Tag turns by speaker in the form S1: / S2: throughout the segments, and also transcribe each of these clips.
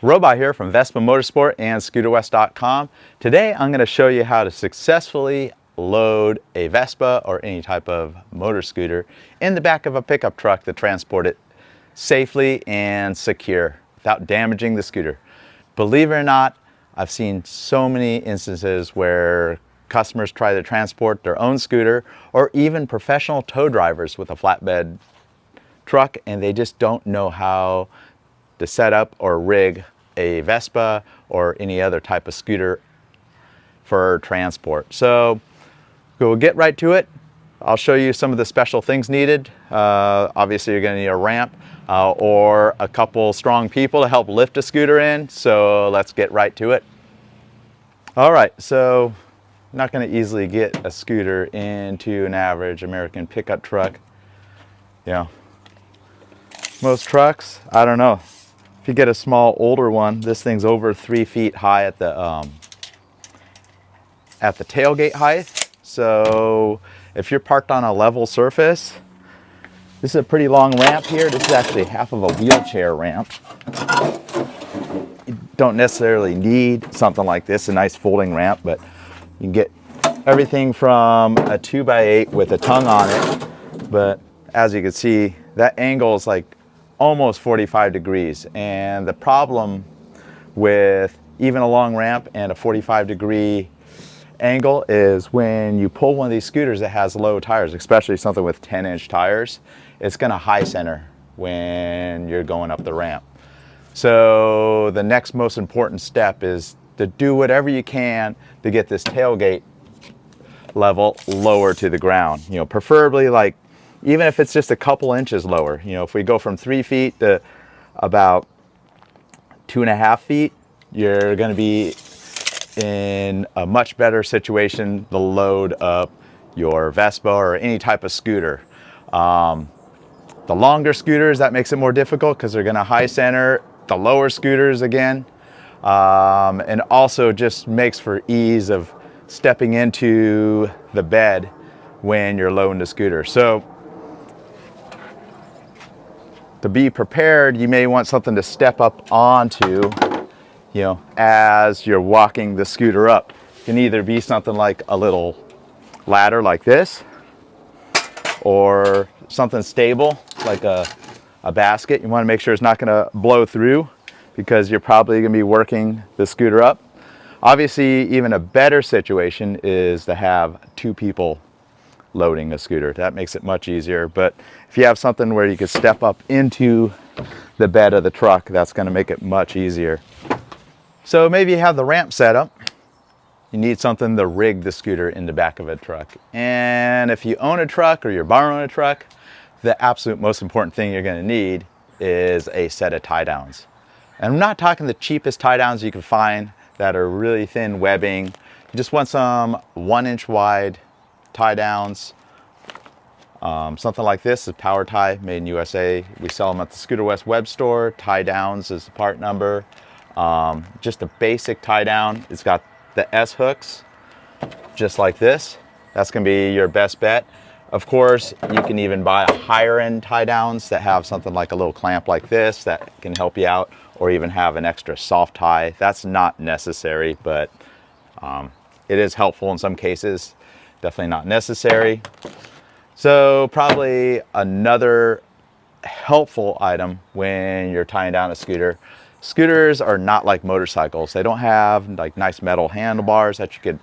S1: Robot here from Vespa Motorsport and ScooterWest.com. Today I'm going to show you how to successfully load a Vespa or any type of motor scooter in the back of a pickup truck to transport it safely and secure without damaging the scooter. Believe it or not, I've seen so many instances where customers try to transport their own scooter or even professional tow drivers with a flatbed truck, and they just don't know how to set up or rig a Vespa or any other type of scooter for transport. So we'll get right to it. I'll show you some of the special things needed. Obviously you're going to need a ramp or a couple strong people to help lift a scooter in. So let's get right to it. All right, so I'm not going to easily get a scooter into an average American pickup truck. You know, most trucks, I don't know. If you get a small older one, this thing's over 3 feet high at the tailgate height. So if you're parked on a level surface, this is a pretty long ramp here. This is actually half of a wheelchair ramp. You don't necessarily need something like this, a nice folding ramp, but you can get everything from a 2x8 with a tongue on it. But as you can see, that angle is like almost 45 degrees, and the problem with even a long ramp and a 45-degree angle is when you pull one of these scooters that has low tires, especially something with 10-inch tires, it's going to high center when you're going up the ramp. So the next most important step is to do whatever you can to get this tailgate level lower to the ground. You know, preferably like, even if it's just a couple inches lower. You know, if we go from 3 feet to about 2.5 feet, you're going to be in a much better situation to load up your Vespa or any type of scooter. The longer scooters, that makes it more difficult because they're going to high center. The lower scooters again, and also just makes for ease of stepping into the bed when you're loading the scooter. So to be prepared, you may want something to step up onto, you know, as you're walking the scooter up. It can either be something like a little ladder like this, or something stable like a basket. You want to make sure it's not going to blow through because you're probably going to be working the scooter up. Obviously, even a better situation is to have two people loading a scooter. That makes it much easier. But if you have something where you could step up into the bed of the truck, that's going to make it much easier. So maybe you have the ramp set up. You need something to rig the scooter in the back of a truck. And if you own a truck or you're borrowing a truck, the absolute most important thing you're going to need is a set of tie downs. And I'm not talking the cheapest tie downs you can find that are really thin webbing. You just want some 1-inch wide tie downs. Something like this is Power Tie, made in USA. We sell them at the Scooter West web store. Tie downs is the part number. Just a basic tie down. It's got the S hooks, just like this. That's going to be your best bet. Of course, you can even buy a higher end tie downs that have something like a little clamp like this that can help you out, or even have an extra soft tie. That's not necessary, but it is helpful in some cases. Definitely not necessary. So probably another helpful item when you're tying down a scooter. Scooters are not like motorcycles. They don't have like nice metal handlebars that you could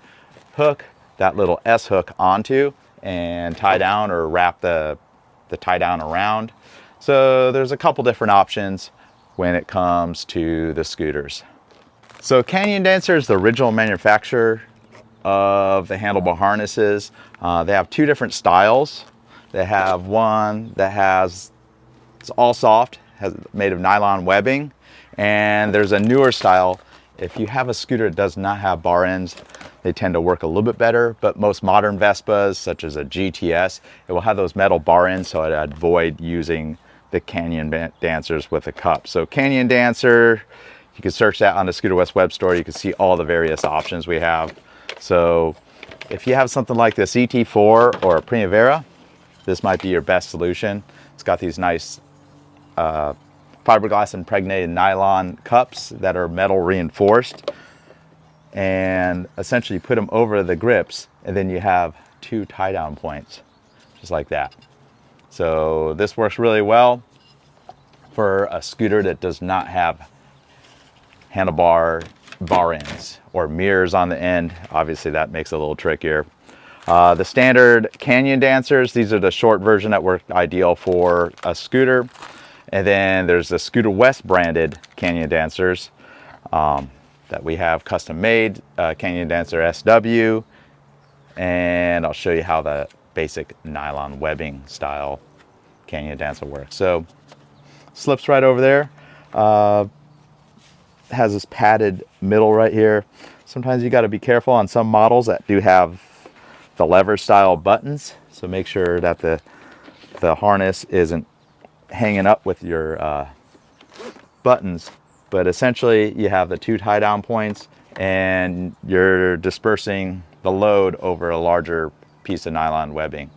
S1: hook that little S hook onto and tie down, or wrap the tie down around. So there's a couple different options when it comes to the scooters. So Canyon Dancer is the original manufacturer of the handlebar harnesses. They have two different styles. They have one that it's all soft, made of nylon webbing, and there's a newer style. If you have a scooter that does not have bar ends, they tend to work a little bit better, but most modern Vespas, such as a GTS, it will have those metal bar ends, so I'd avoid using the Canyon Dancers with a cup. So Canyon Dancer, you can search that on the Scooter West web store. You can see all the various options we have. So if you have something like this ET4 or a Primavera, this might be your best solution. It's got these nice 5 fiberglass impregnated nylon cups that are metal reinforced, and essentially put them over the grips, and then you have 2 tie down points, just like that. So this works really well for a scooter that does not have handlebar bar ends or mirrors on the end. Obviously that makes it a little trickier. The standard Canyon Dancers, these are the short version that work ideal for a scooter. And then there's the Scooter West branded Canyon Dancers that we have custom made, Canyon Dancer SW. And I'll show you how the basic nylon webbing style Canyon Dancer works. So slips right over there. Has this padded middle right here. Sometimes you got to be careful on some models that do have the lever style buttons, so make sure that the harness isn't hanging up with your buttons. But essentially you have the 2 tie down points and you're dispersing the load over a larger piece of nylon webbing.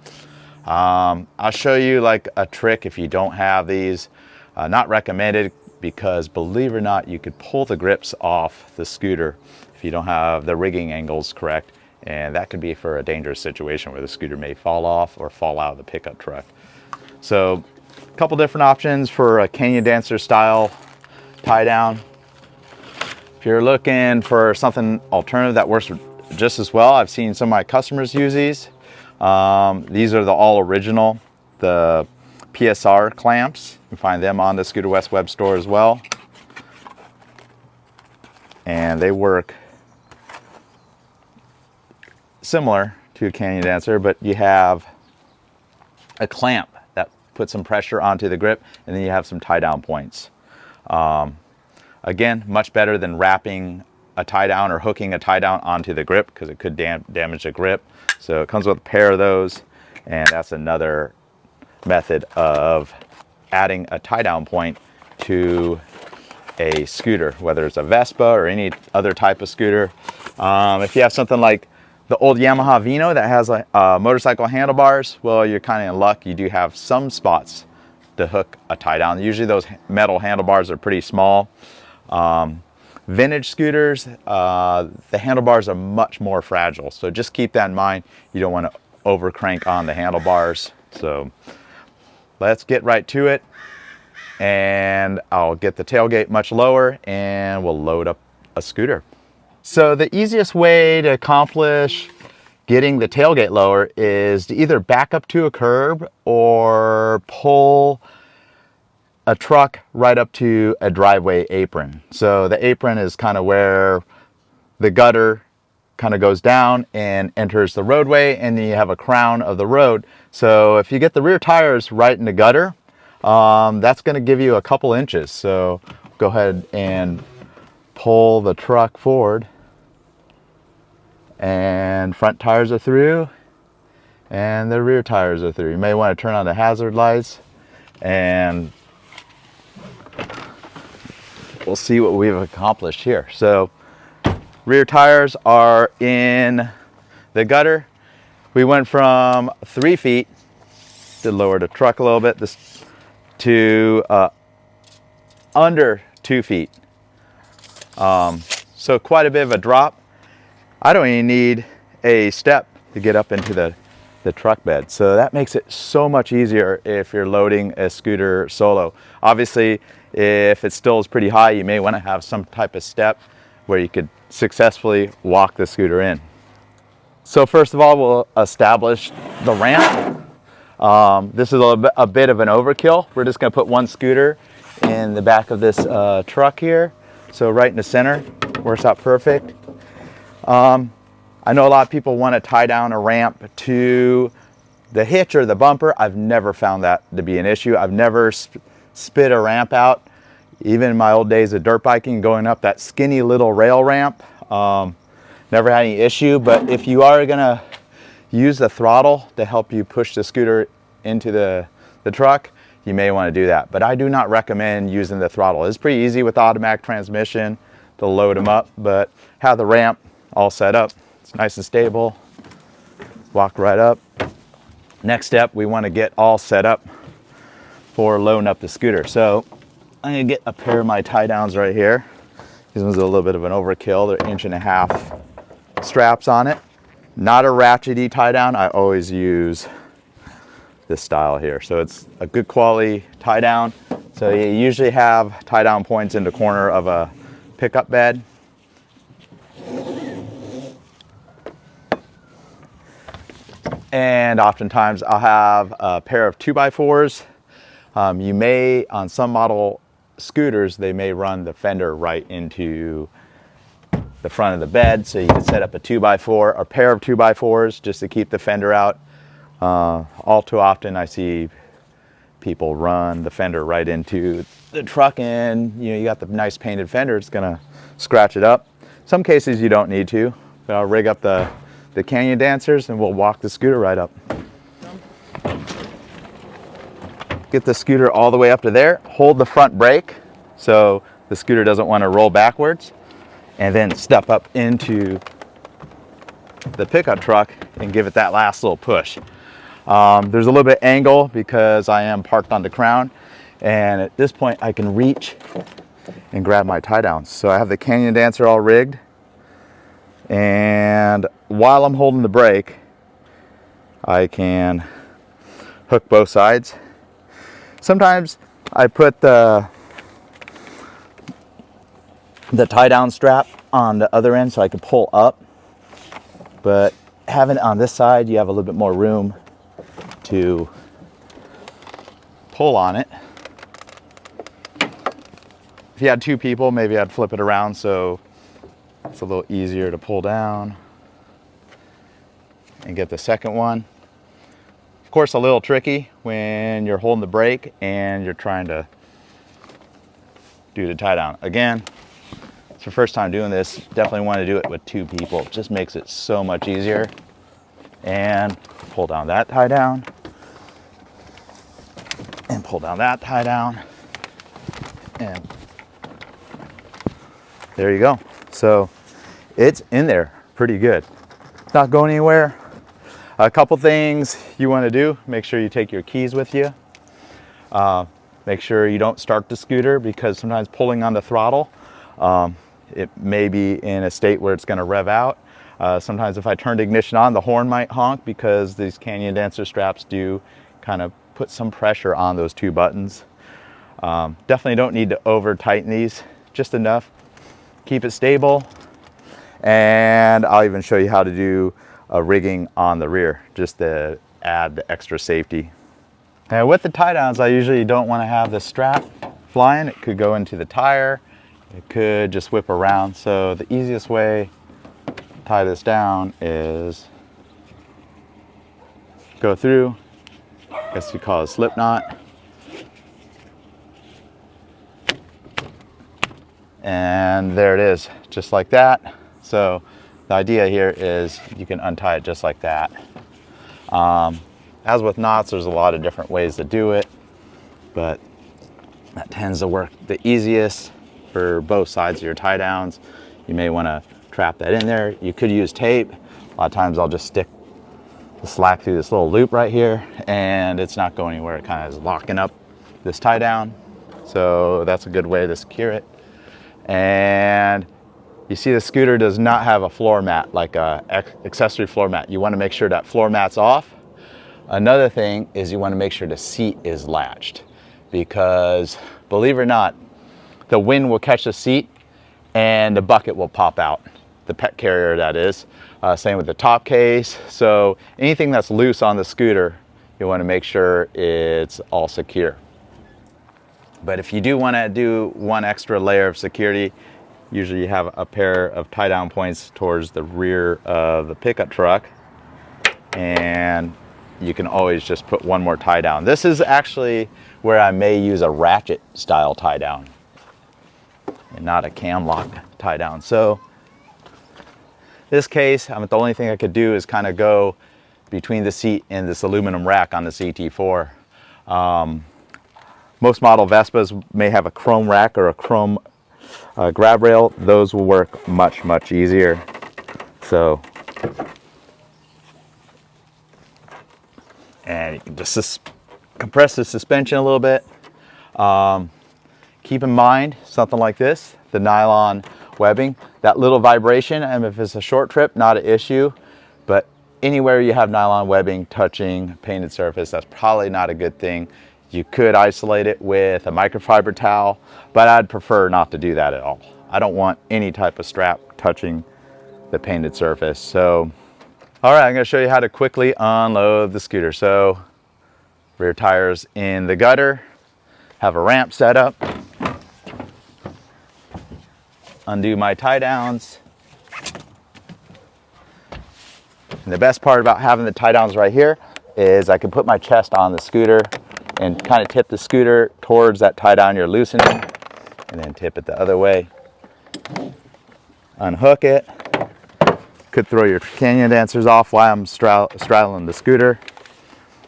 S1: I'll show you like a trick if you don't have these. Not recommended, because believe it or not, you could pull the grips off the scooter if you don't have the rigging angles correct, and that could be for a dangerous situation where the scooter may fall off or fall out of the pickup truck. So a couple different options for a Canyon Dancer style tie down. If you're looking for something alternative that works just as well, I've seen some of my customers use these. These are the all original, the PSR clamps. You can find them on the Scooter West web store as well. And they work similar to a Canyon Dancer, but you have a clamp that puts some pressure onto the grip, and then you have some tie down points. Again, much better than wrapping a tie down or hooking a tie down onto the grip, because it could damage the grip. So it comes with a pair of those, and that's another method of adding a tie down point to a scooter, whether it's a Vespa or any other type of scooter. If you have something like the old Yamaha Vino that has motorcycle handlebars, well, you're kind of in luck. You do have some spots to hook a tie down. Usually those metal handlebars are pretty small. Vintage scooters, the handlebars are much more fragile, so just keep that in mind. You don't want to over crank on the handlebars. So let's get right to it, and I'll get the tailgate much lower and we'll load up a scooter. So the easiest way to accomplish getting the tailgate lower is to either back up to a curb or pull a truck right up to a driveway apron. So the apron is kind of where the gutter kind of goes down and enters the roadway, and then you have a crown of the road. So if you get the rear tires right in the gutter, that's going to give you a couple inches. So go ahead and pull the truck forward, and front tires are through and the rear tires are through. You may want to turn on the hazard lights, and we'll see what we've accomplished here. So rear tires are in the gutter. We went from 3 feet to lower the truck a little bit to under 2 feet. So quite a bit of a drop. I don't even need a step to get up into the truck bed. So that makes it so much easier if you're loading a scooter solo. Obviously, if it still is pretty high, you may want to have some type of step where you could successfully walk the scooter in. So first of all, we'll establish the ramp. This is a bit of an overkill. We're just going to put one scooter in the back of this truck here. So right in the center, works out perfect. I know a lot of people want to tie down a ramp to the hitch or the bumper. I've never found that to be an issue. I've never spit a ramp out. Even in my old days of dirt biking, going up that skinny little rail ramp, never had any issue. But if you are gonna use the throttle to help you push the scooter into the truck, you may want to do that. But I do not recommend using the throttle. It's pretty easy with automatic transmission to load them up, but have the ramp all set up. It's nice and stable. Walk right up. Next step, we want to get all set up for loading up the scooter. So I'm gonna get a pair of my tie downs right here. These ones are a little bit of an overkill. They're 1.5 inch straps on it. Not a ratchety tie down. I always use this style here. So it's a good quality tie down. So you usually have tie down points in the corner of a pickup bed. And oftentimes I'll have a pair of 2x4s. You may, on some model scooters, they may run the fender right into the front of the bed. So you can set up a 2x4, a pair of 2x4s just to keep the fender out. All too often I see people run the fender right into the truck, and you got the nice painted fender, it's gonna scratch it up. Some cases you don't need to, but I'll rig up the Canyon dancers and we'll walk the scooter right up. Get the scooter all the way up to there, hold the front brake so the scooter doesn't want to roll backwards, and then step up into the pickup truck and give it that last little push. There's a little bit angle because I am parked on the crown, and at this point I can reach and grab my tie downs. So I have the Canyon dancer all rigged, and while I'm holding the brake I can hook both sides. Sometimes I put the tie down strap on the other end so I can pull up, but having it on this side you have a little bit more room to pull on it. If you had two people, maybe I'd flip it around so it's a little easier to pull down and get the second one. Of course, a little tricky when you're holding the brake and you're trying to do the tie down. Again, it's your first time doing this, definitely want to do it with two people. It just makes it so much easier. And pull down that tie down, and pull down that tie down, and there you go. So it's in there pretty good. It's not going anywhere. A couple things you want to do: make sure you take your keys with you. Make sure you don't start the scooter, because sometimes pulling on the throttle, it may be in a state where it's going to rev out. Sometimes if I turn the ignition on, the horn might honk, because these Canyon dancer straps do kind of put some pressure on those two buttons. Definitely don't need to over tighten these, just enough. Keep it stable, and I'll even show you how to do a rigging on the rear just to add the extra safety. And with the tie downs, I usually don't want to have the strap flying. It could go into the tire, it could just whip around. So the easiest way to tie this down is go through, I guess you call it a slip knot, and there it is, just like that. So the idea here is you can untie it just like that. As with knots, there's a lot of different ways to do it, but that tends to work the easiest for both sides of your tie downs. You may want to trap that in there. You could use tape. A lot of times I'll just stick the slack through this little loop right here, and it's not going anywhere. It kind of is locking up this tie down. So that's a good way to secure it. And you see the scooter does not have a floor mat, like a accessory floor mat. You want to make sure that floor mat's off. Another thing is you want to make sure the seat is latched, because believe it or not, the wind will catch the seat and the bucket will pop out, the pet carrier that is. Same with the top case. So anything that's loose on the scooter, you want to make sure it's all secure. But if you do want to do one extra layer of security, usually you have a pair of tie down points towards the rear of the pickup truck, and you can always just put one more tie down. This is actually where I may use a ratchet style tie down and not a cam lock tie down. So this case, the only thing I could do is kind of go between the seat and this aluminum rack on the CT4. Most model Vespas may have a chrome rack or a chrome grab rail. Those will work much, much easier. So, and you can just compress the suspension a little bit. keep in mind something like this, the nylon webbing, that little vibration, and if it's a short trip, not an issue, but anywhere you have nylon webbing touching painted surface, that's probably not a good thing. You could isolate it with a microfiber towel, but I'd prefer not to do that at all. I don't want any type of strap touching the painted surface. So, all right, I'm gonna show you how to quickly unload the scooter. So, rear tires in the gutter, have a ramp set up, undo my tie downs. And the best part about having the tie downs right here is I can put my chest on the scooter and kind of tip the scooter towards that tie down you're loosening, and then tip it the other way. Unhook it. Could throw your canyon dancers off while I'm straddling the scooter,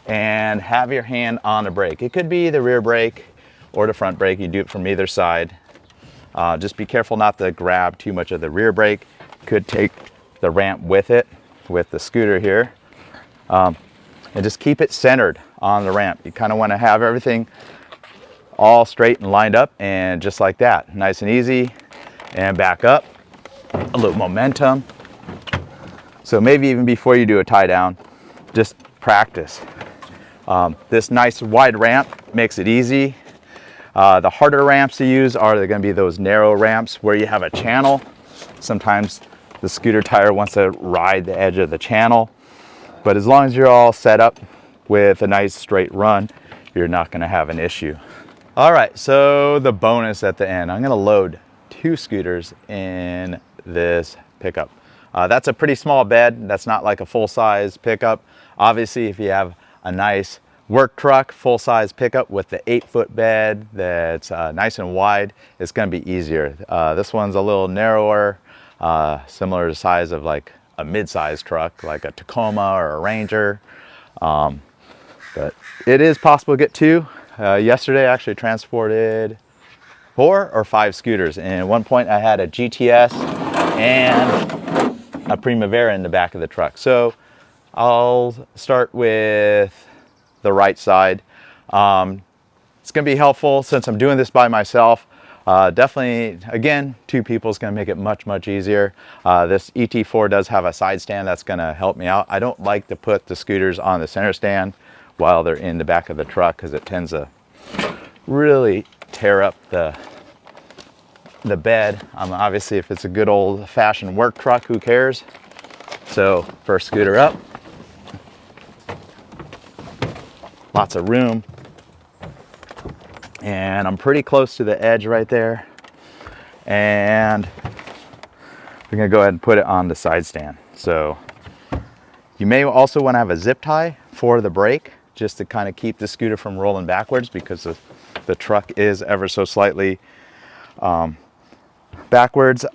S1: and have your hand on the brake. It could be the rear brake or the front brake. You do it from either side. Just be careful not to grab too much of the rear brake. Could take the ramp with it, with the scooter here. And just keep it centered on the ramp. You kind of want to have everything all straight and lined up, and just like that, nice and easy. And back up, a little momentum. So maybe even before you do a tie down, just practice. This nice wide ramp makes it easy. The harder ramps to use are going to be those narrow ramps where you have a channel. Sometimes the scooter tire wants to ride the edge of the channel, but as long as you're all set up with a nice straight run, you're not going to have an issue. All right, so the bonus at the end, I'm going to load 2 scooters in this pickup. That's a pretty small bed. That's not like a full-size pickup. Obviously, if you have a nice work truck, full-size pickup with the 8-foot bed that's nice and wide, it's going to be easier. This one's a little narrower, similar to size of like a mid-size truck, like a Tacoma or a Ranger. But it is possible to get 2. Yesterday, I actually transported 4 or 5 scooters. And at one point, I had a GTS and a Primavera in the back of the truck. So I'll start with the right side. It's gonna be helpful since I'm doing this by myself. Definitely, again, 2 people is gonna make it much, much easier. This ET4 does have a side stand that's gonna help me out. I don't like to put the scooters on the center stand while they're in the back of the truck, because it tends to really tear up the bed. Obviously, if it's a good old-fashioned work truck, who cares? So first scooter up, lots of room, and I'm pretty close to the edge right there, and we're gonna go ahead and put it on the side stand. So you may also want to have a zip tie for the brake, just to kind of keep the scooter from rolling backwards, because the truck is ever so slightly backwards.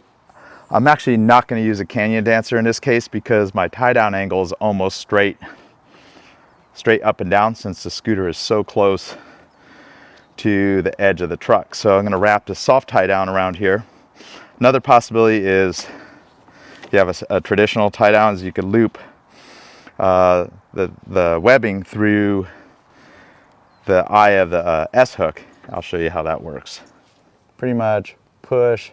S1: I'm actually not going to use a canyon dancer in this case, because my tie down angle is almost straight up and down, since the scooter is so close to the edge of the truck. So I'm going to wrap the soft tie down around here. Another possibility is, if you have a traditional tie down, is you could loop the webbing through the eye of the S hook. I'll show you how that works. Pretty much push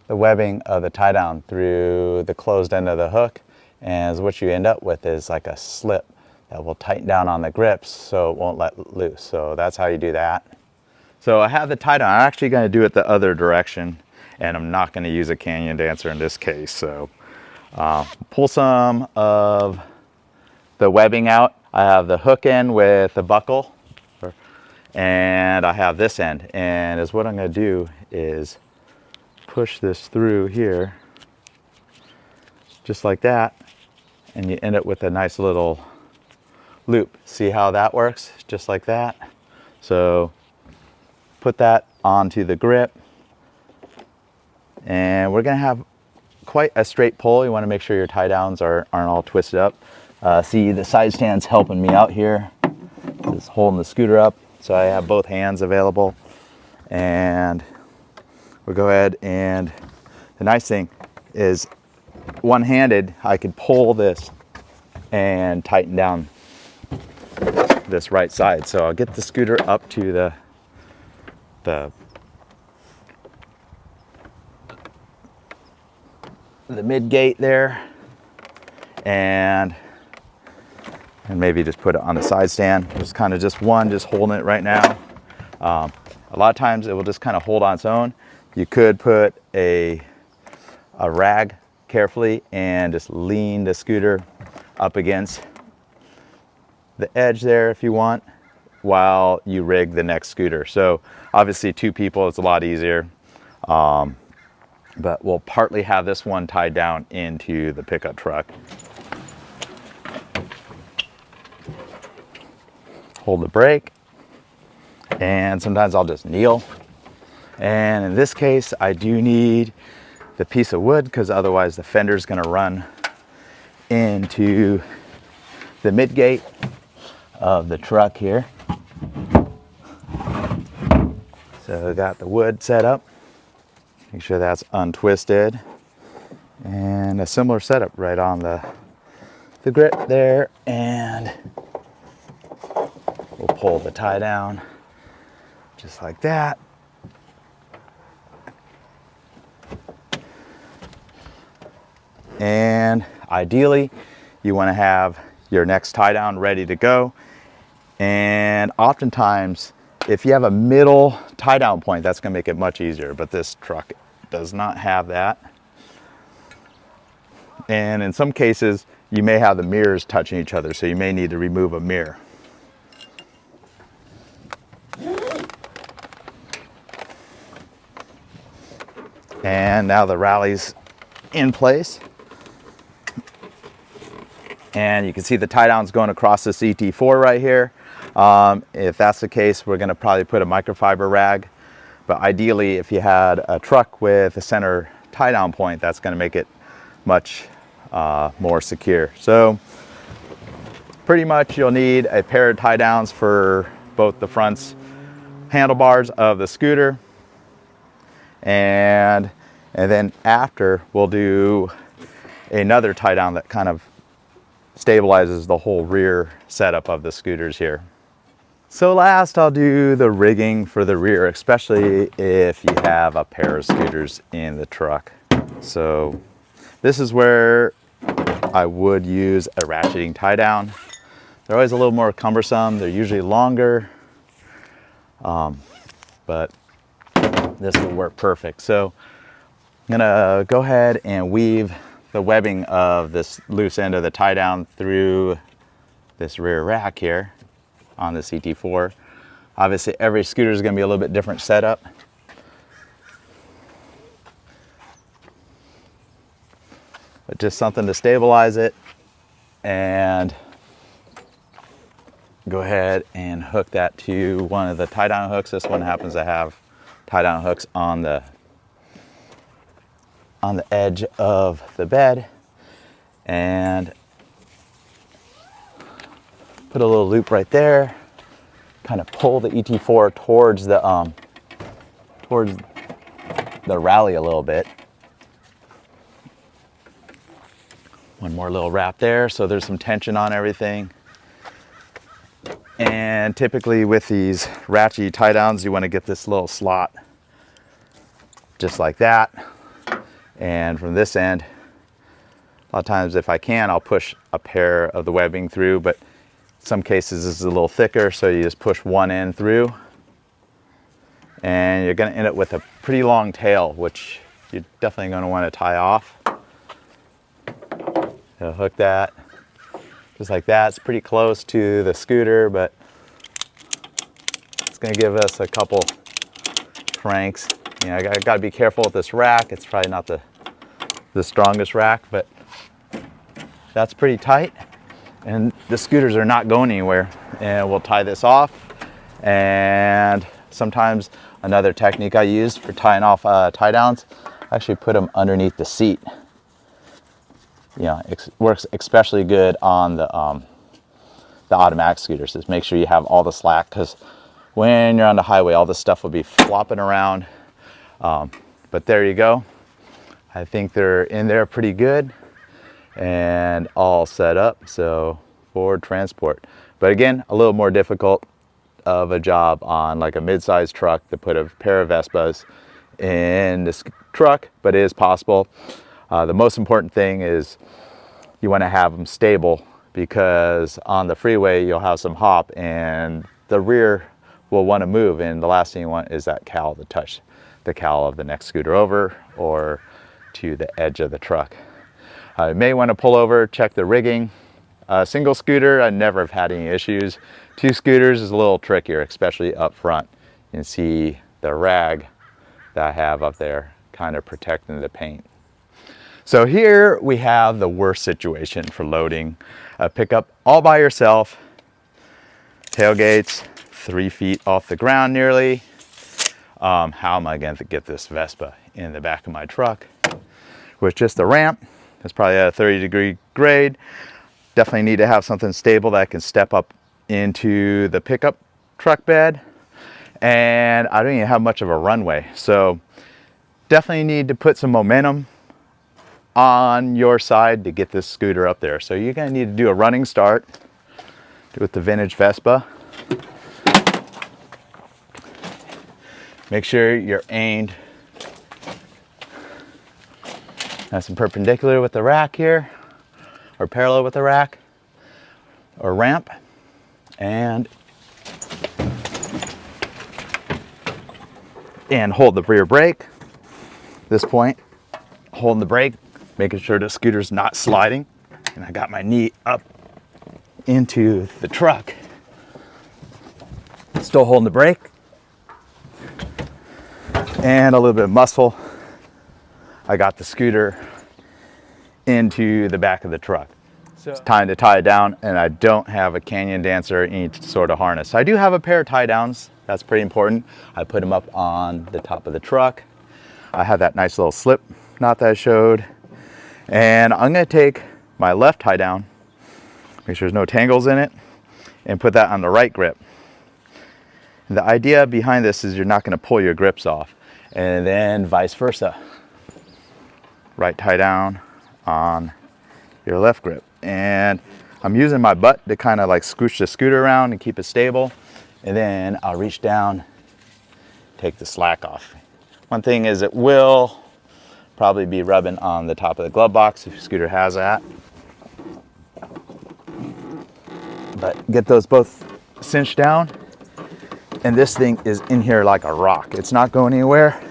S1: the webbing of the tie down through the closed end of the hook, and what you end up with is like a slip that will tighten down on the grips so it won't let loose. So that's how you do that. So I have the tie down. I'm actually going to do it the other direction, and I'm not going to use a canyon dancer in this case. So pull some of the webbing out. I have the hook end with the buckle, and I have this end. And what I'm going to do is push this through here, just like that, and you end up with a nice little loop. See how that works? Just like that. So put that onto the grip, and we're going to have quite a straight pull. You want to make sure your tie downs aren't all twisted up. See, the side stand's helping me out here, just holding the scooter up, so I have both hands available. And we'll go ahead, and the nice thing is, one-handed, I could pull this and tighten down this right side. So I'll get the scooter up to the mid gate there, and maybe just put it on the side stand. There's kind of just one just holding it right now. A lot of times it will just kind of hold on its own. You could put a rag carefully and just lean the scooter up against the edge there if you want, while you rig the next scooter. So obviously 2 people, it's a lot easier. But we'll partly have this one tied down into the pickup truck. Hold the brake, and sometimes I'll just kneel. And in this case, I do need the piece of wood because otherwise the fender's gonna run into the mid gate of the truck here. So I got the wood set up. Make sure that's untwisted. And a similar setup right on the grip there. And we'll pull the tie down just like that. And ideally, you want to have your next tie down ready to go. And oftentimes, if you have a middle tie down point, that's going to make it much easier. But this truck does not have that. And in some cases, you may have the mirrors touching each other, so you may need to remove a mirror. And now the rally's in place. And you can see the tie downs going across this ET4 right here. If that's the case, we're going to probably put a microfiber rag. But ideally, if you had a truck with a center tie down point, that's going to make it much more secure. So pretty much you'll need a pair of tie downs for both the fronts handlebars of the scooter. And then after, we'll do another tie down that kind of stabilizes the whole rear setup of the scooters here. So last, I'll do the rigging for the rear, especially if you have a pair of scooters in the truck. So this is where I would use a ratcheting tie down. They're always a little more cumbersome. They're usually longer, but this will work perfect. So I'm gonna go ahead and weave the webbing of this loose end of the tie down through this rear rack here on the CT4. Obviously every scooter is going to be a little bit different setup. But just something to stabilize it, and go ahead and hook that to one of the tie down hooks. This one happens to have tie down hooks on the edge of the bed, and put a little loop right there, kind of pull the ET4 towards the rally a little bit. One more little wrap there, so there's some tension on everything. And typically with these ratchet tie downs, you want to get this little slot just like that. And from this end, a lot of times if I can, I'll push a pair of the webbing through, but in some cases this is a little thicker, so you just push one end through. And you're going to end up with a pretty long tail, which you're definitely going to want to tie off. So hook that just like that. It's pretty close to the scooter, but it's going to give us a couple cranks. You know, I got to be careful with this rack. It's probably not the strongest rack, but that's pretty tight. And the scooters are not going anywhere. And we'll tie this off. And sometimes another technique I use for tying off tie downs, I actually put them underneath the seat. You know, it works especially good on the automatic scooters. Just make sure you have all the slack, because when you're on the highway, all this stuff will be flopping around. But there you go. I think they're in there pretty good and all set up. So Ford Transport. But again, a little more difficult of a job on like a mid-sized truck to put a pair of Vespas in this truck, but it is possible. The most important thing is you want to have them stable, because on the freeway you'll have some hop and the rear will want to move, and the last thing you want is that cowl to touch the cowl of the next scooter over or to the edge of the truck. You may want to pull over, check the rigging. Single scooter, I never have had any issues. Two scooters is a little trickier, especially up front. You can see the rag that I have up there kind of protecting the paint. So here we have the worst situation for loading a pickup all by yourself. Tailgates 3 feet off the ground nearly. How am I going to get this Vespa in the back of my truck? With just a ramp, it's probably at a 30-degree grade. Definitely need to have something stable that can step up into the pickup truck bed. And I don't even have much of a runway. So definitely need to put some momentum on your side to get this scooter up there. So you're going to need to do a running start with the vintage Vespa. Make sure you're aimed nice and perpendicular with the rack here, or parallel with the rack or ramp, and hold the rear brake. At this point, holding the brake, making sure the scooter's not sliding, and I got my knee up into the truck. Still holding the brake, and a little bit of muscle. I got the scooter into the back of the truck. So it's time to tie it down, and I don't have a Canyon Dancer or any sort of harness. I do have a pair of tie downs. That's pretty important. I put them up on the top of the truck. I have that nice little slip knot that I showed. And I'm gonna take my left tie down, make sure there's no tangles in it, and put that on the right grip. And the idea behind this is you're not gonna pull your grips off, and then vice versa. Right tie down on your left grip. And I'm using my butt to kind of like scooch the scooter around and keep it stable. And then I'll reach down, take the slack off. One thing is it will probably be rubbing on the top of the glove box if your scooter has that. But get those both cinched down. And this thing is in here like a rock. It's not going anywhere.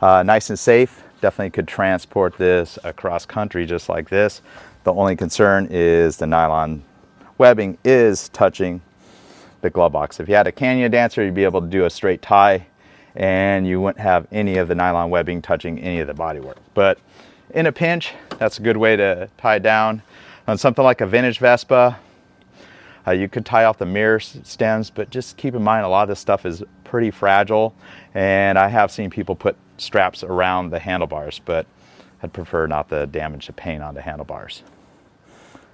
S1: Nice and safe. Definitely could transport this across country just like this. The only concern is the nylon webbing is touching the glove box. If you had a Canyon Dancer, you'd be able to do a straight tie and you wouldn't have any of the nylon webbing touching any of the bodywork. But in a pinch, that's a good way to tie it down. On something like a vintage Vespa, you could tie off the mirror stems, but just keep in mind a lot of this stuff is pretty fragile, and I have seen people put straps around the handlebars, but I'd prefer not to damage the paint on the handlebars.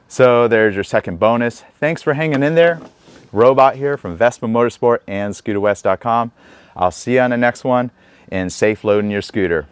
S1: So there's your second bonus. Thanks for hanging in there. Robot here from Vespa Motorsport and ScooterWest.com. I'll see you on the next one, and safe loading your scooter.